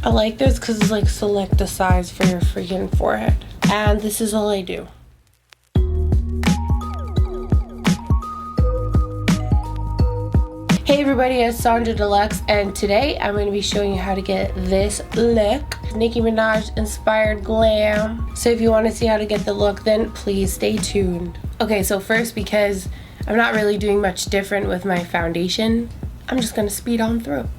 I like this because it's like select a size for your freaking forehead. And this is all I do. Hey everybody, it's Sonjdradeluxe, and today I'm going to be showing you how to get this look. Nicki Minaj inspired glam. So if you want to see how to get the look, then please stay tuned. Okay, so first, because I'm not really doing much different with my foundation, I'm just going to speed on through.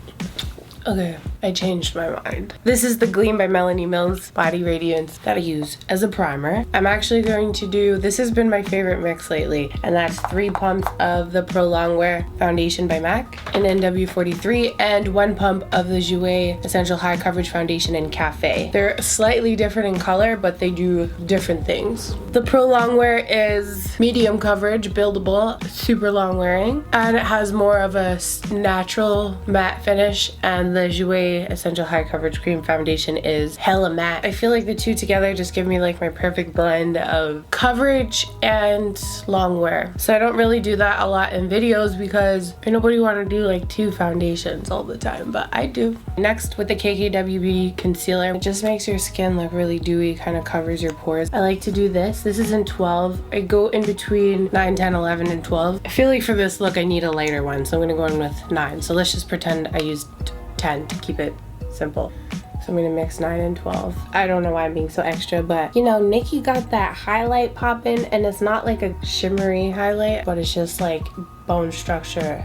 Okay, I changed my mind. This is the Gleam by Melanie Mills Body Radiance that I use as a primer. I'm actually going to do, this has been my favorite mix lately, and that's 3 pumps of the Pro Longwear Foundation by MAC in NW43 and 1 pump of the Jouer Essential High Coverage Foundation in Cafe. They're slightly different in color, but they do different things. The Pro Longwear is medium coverage, buildable, super long wearing, and it has more of a natural matte finish, and the Jouer Essential High Coverage Cream Foundation is hella matte. I feel like the two together just give me like my perfect blend of coverage and long wear. So I don't really do that a lot in videos because nobody want to do like 2 foundations all the time, but I do. Next, with the KKW concealer, it just makes your skin look really dewy, kind of covers your pores. I like to do this. This is in 12. I go in between 9, 10, 11, and 12. I feel like for this look I need a lighter one, so I'm gonna go in with 9. So let's just pretend I used 10 to keep it simple. So I'm gonna mix 9 and 12. I don't know why I'm being so extra, but you know, Nicky got that highlight popping, and it's not like a shimmery highlight, but it's just like bone structure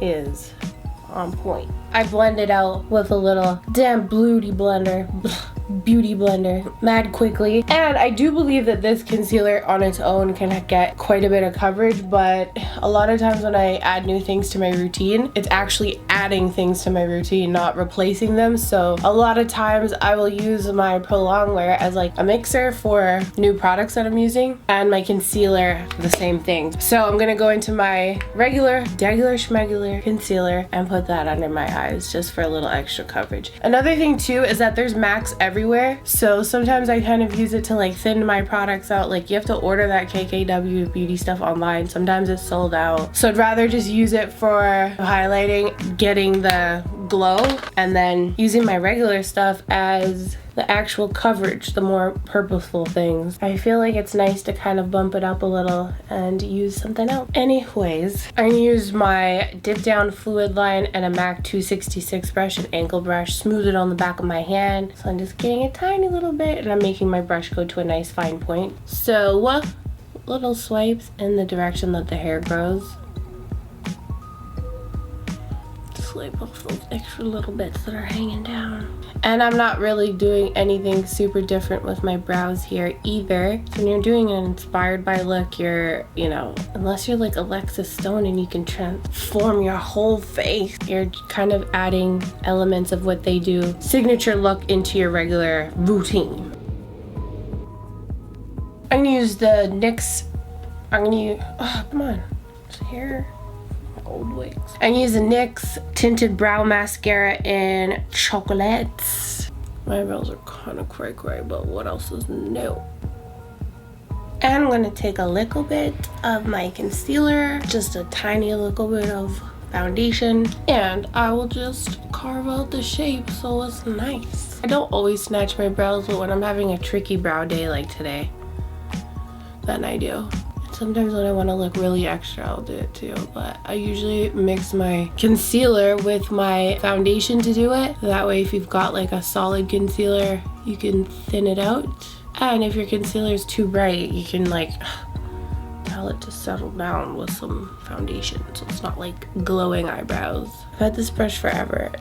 is on point. I blend it out with a little damn beauty blender mad quickly. And I do believe that this concealer on its own can get quite a bit of coverage, but a lot of times when I add new things to my routine, it's actually adding things to my routine, not replacing them. So a lot of times I will use my Pro Longwear as like a mixer for new products that I'm using, and my concealer the same thing. So I'm gonna go into my regular schmegular concealer and put that under my eyes just for a little extra coverage. Another thing too is that there's MACs everywhere, so sometimes I kind of use it to like thin my products out. Like you have to order that KKW beauty stuff online, sometimes it's sold out, so I'd rather just use it for highlighting, getting the glow, and then using my regular stuff as the actual coverage, the more purposeful things. I feel like it's nice to kind of bump it up a little and use something else. Anyways, I'm gonna use my dip down fluid line and a MAC 266 brush, an ankle brush, smooth it on the back of my hand. So I'm just getting a tiny little bit, and I'm making my brush go to a nice fine point. So little swipes in the direction that the hair grows. Swipe off those extra little bits that are hanging down. And I'm not really doing anything super different with my brows here either. When you're doing an inspired by look, you're, you know, unless you're like Alexis Stone and you can transform your whole face, you're kind of adding elements of what they do, signature look, into your regular routine. I'm gonna use the NYX, oh come on, it's here. Old wigs. I use the NYX Tinted Brow Mascara in Chocolates. My brows are kind of cray-cray, but what else is new? And I'm going to take a little bit of my concealer, just a tiny little bit of foundation, and I will just carve out the shape so it's nice. I don't always snatch my brows, but when I'm having a tricky brow day like today, then I do. Sometimes when I want to look really extra, I'll do it too, but I usually mix my concealer with my foundation to do it. That way, if you've got like a solid concealer, you can thin it out. And if your concealer is too bright, you can like tell it to settle down with some foundation, so it's not like glowing eyebrows. I've had this brush forever,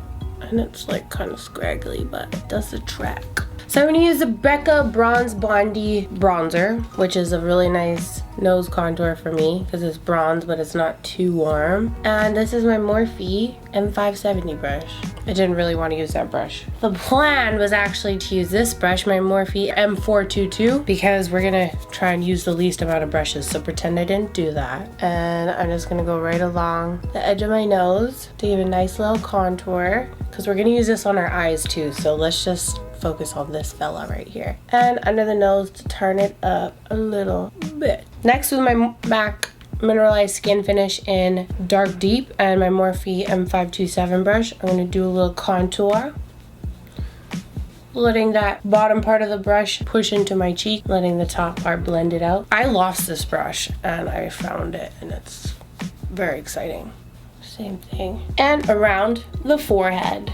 and it's like kind of scraggly, but it does the trick. So I'm going to use the Becca Bronze Bondi bronzer, which is a really nice nose contour for me because it's bronze but it's not too warm. And this is my Morphe M570 brush. I didn't really want to use that brush. The plan was actually to use this brush, my Morphe M422, because we're going to try and use the least amount of brushes, so pretend I didn't do that. And I'm just going to go right along the edge of my nose to give a nice little contour, because we're going to use this on our eyes too, so let's just focus on this fella right here. And under the nose to turn it up a little bit. Next, with my MAC mineralized skin finish in Dark Deep and my Morphe M527 brush, I'm going to do a little contour letting that bottom part of the brush push into my cheek, letting the top part blend it out. I lost this brush and I found it, and it's very exciting. Same thing. And around the forehead.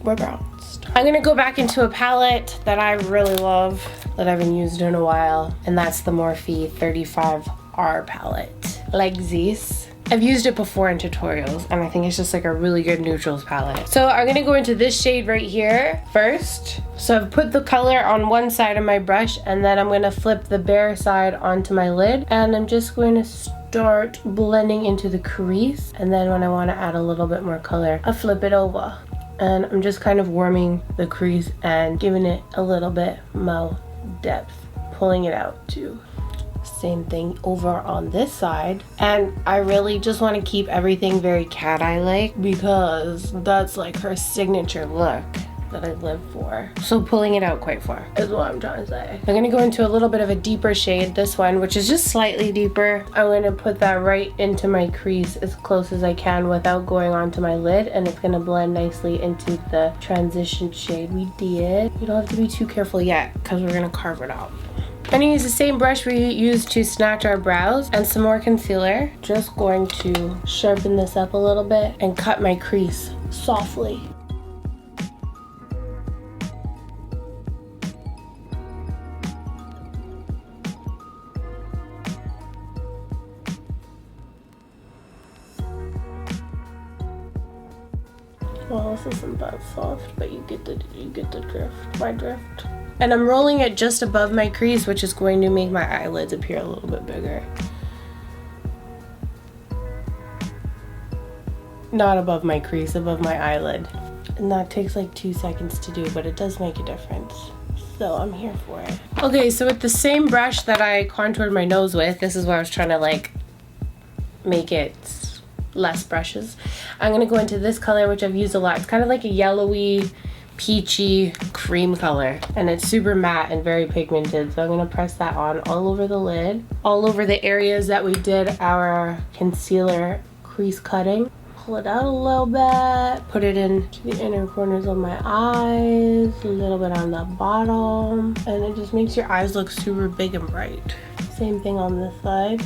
We're bronzed. I'm gonna go back into a palette that I really love, that I haven't used in a while, and that's the Morphe 35R palette. Like this. I've used it before in tutorials, and I think it's just like a really good neutrals palette. So I'm gonna go into this shade right here first. So I've put the color on one side of my brush, and then I'm gonna flip the bare side onto my lid, and I'm just going to start blending into the crease, and then when I wanna add a little bit more color, I flip it over. And I'm just kind of warming the crease and giving it a little bit more depth, pulling it out too. Same thing over on this side. And I really just want to keep everything very cat eye like, because that's like her signature look that I live for. So pulling it out quite far is what I'm trying to say. I'm gonna go into a little bit of a deeper shade, this one, which is just slightly deeper. I'm gonna put that right into my crease as close as I can without going onto my lid, and it's gonna blend nicely into the transition shade we did. You don't have to be too careful yet, because we're gonna carve it out. I'm gonna use the same brush we used to snatch our brows and some more concealer. Just going to sharpen this up a little bit and cut my crease softly. Well, this isn't that soft, but you get the drift, my drift. And I'm rolling it just above my crease, which is going to make my eyelids appear a little bit bigger. Not above my crease, above my eyelid. And that takes like 2 seconds to do, but it does make a difference. So I'm here for it. Okay, so with the same brush that I contoured my nose with, this is where I was trying to like make it less brushes. I'm gonna go into this color, which I've used a lot. It's kind of like a yellowy, peachy cream color, and it's super matte and very pigmented. So I'm gonna press that on all over the lid, all over the areas that we did our concealer crease cutting. Pull it out a little bit, put it into the inner corners of my eyes, a little bit on the bottom, and it just makes your eyes look super big and bright. Same thing on this side.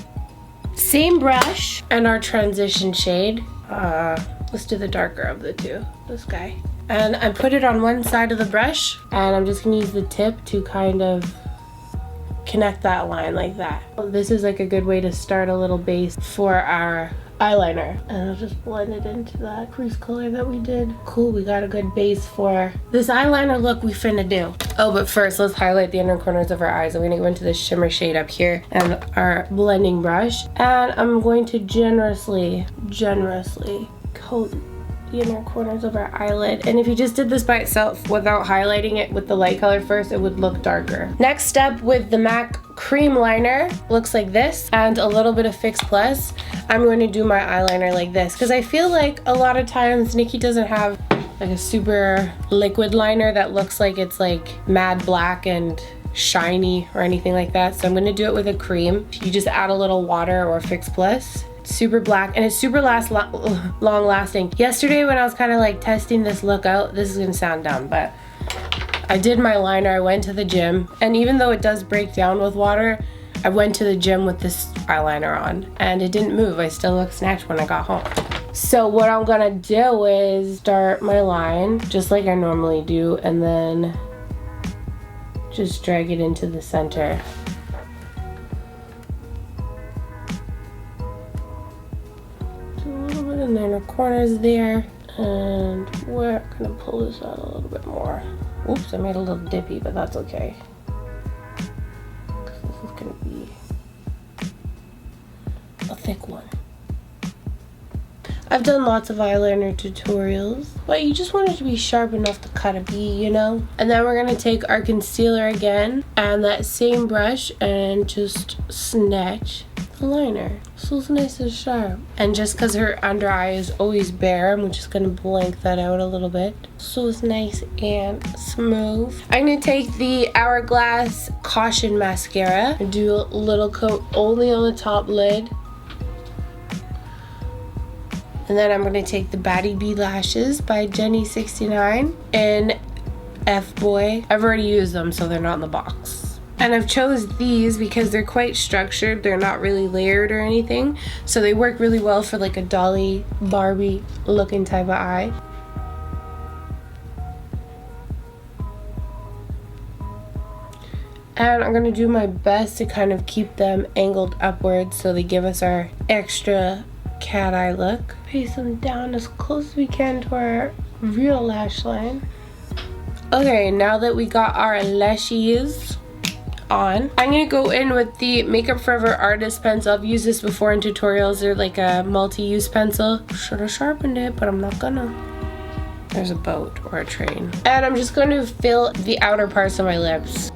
Same brush and our transition shade. Let's do the darker of the two, this guy. And I put it on one side of the brush, and I'm just gonna use the tip to kind of connect that line like that. This is like a good way to start a little base for our eyeliner, and I'll just blend it into that crease color that we did. Cool, we got a good base for this eyeliner look we finna do. Oh, but first let's highlight the inner corners of our eyes. I'm gonna go into the shimmer shade up here and our blending brush, and I'm going to generously coat the inner corners of our eyelid. And if you just did this by itself without highlighting it with the light color first, it would look darker. Next up, with the MAC cream liner, looks like this, and a little bit of Fix Plus, I'm going to do my eyeliner like this, because I feel like a lot of times Nicky doesn't have like a super liquid liner that looks like it's like mad black and shiny or anything like that. So I'm going to do it with a cream. You just add a little water or Fix Plus. Super black, and it's super long lasting. Yesterday when I was kind of like testing this look out, this is gonna sound dumb, but I did my liner, I went to the gym, and even though it does break down with water, I went to the gym with this eyeliner on and it didn't move. I still looked snatched when I got home. So what I'm gonna do is start my line just like I normally do, and then just drag it into the center. In the inner corners there, and we're gonna pull this out a little bit more. Oops, I made a little dippy, but that's okay, because this is gonna be a thick one. I've done lots of eyeliner tutorials, but you just want it to be sharp enough to cut a B, you know? And then we're gonna take our concealer again and that same brush and just snatch the liner so it's nice and sharp. And just because her under eye is always bare, I'm just gonna blank that out a little bit so it's nice and smooth. I'm gonna take the Hourglass Caution Mascara and do a little coat only on the top lid. And then I'm going to take the Baddie B lashes by Jenny69 in kboy. I've already used them, so they're not in the box. And I've chose these because they're quite structured. They're not really layered or anything. So they work really well for like a Dolly, Barbie looking type of eye. And I'm going to do my best to kind of keep them angled upwards so they give us our extra cat eye look. Paste them down as close as we can to our real lash line. Okay, now that we got our lashes on, I'm going to go in with the Makeup Forever Artist Pencil. I've used this before in tutorials. They're like a multi-use pencil. Should have sharpened it, but I'm not gonna. There's a boat or a train. And I'm just going to fill the outer parts of my lips.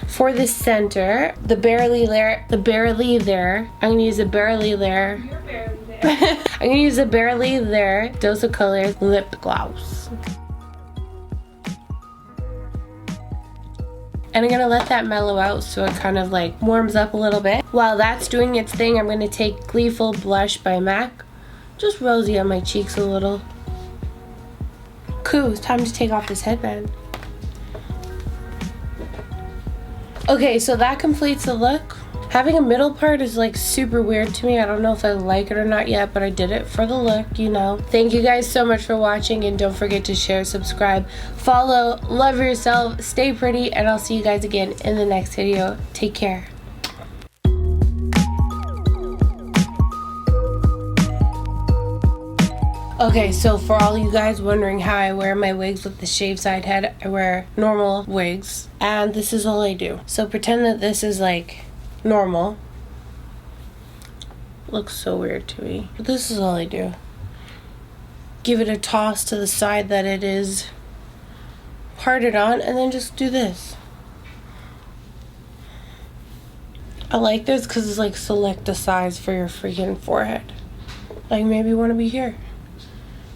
For the center, the barely there, I'm gonna use a barely there. You're barely there. I'm gonna use a barely there Dose of Color lip gloss. And I'm gonna let that mellow out so it kind of like warms up a little bit. While that's doing its thing, I'm gonna take Gleeful Blush by MAC. Just rosy on my cheeks a little. Cool, it's time to take off this headband. Okay, so that completes the look. Having a middle part is like super weird to me. I don't know if I like it or not yet, but I did it for the look, you know. Thank you guys so much for watching, and don't forget to share, subscribe, follow, love yourself, stay pretty, and I'll see you guys again in the next video. Take care. Okay, so for all you guys wondering how I wear my wigs with the shaved side head, I wear normal wigs, and this is all I do. So pretend that this is like normal. Looks so weird to me, but this is all I do. Give it a toss to the side that it is parted on, and then just do this. I like this because it's like select a size for your freaking forehead. Like maybe you want to be here.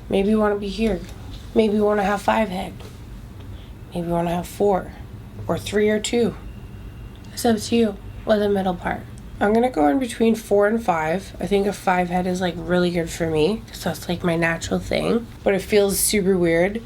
Maybe you want to be here. Maybe you want to have 5 head. Maybe you want to have 4 or 3 or 2. It's up to you with the middle part. I'm going to go in between 4 and 5. I think a 5 head is like really good for me because that's like my natural thing. But it feels super weird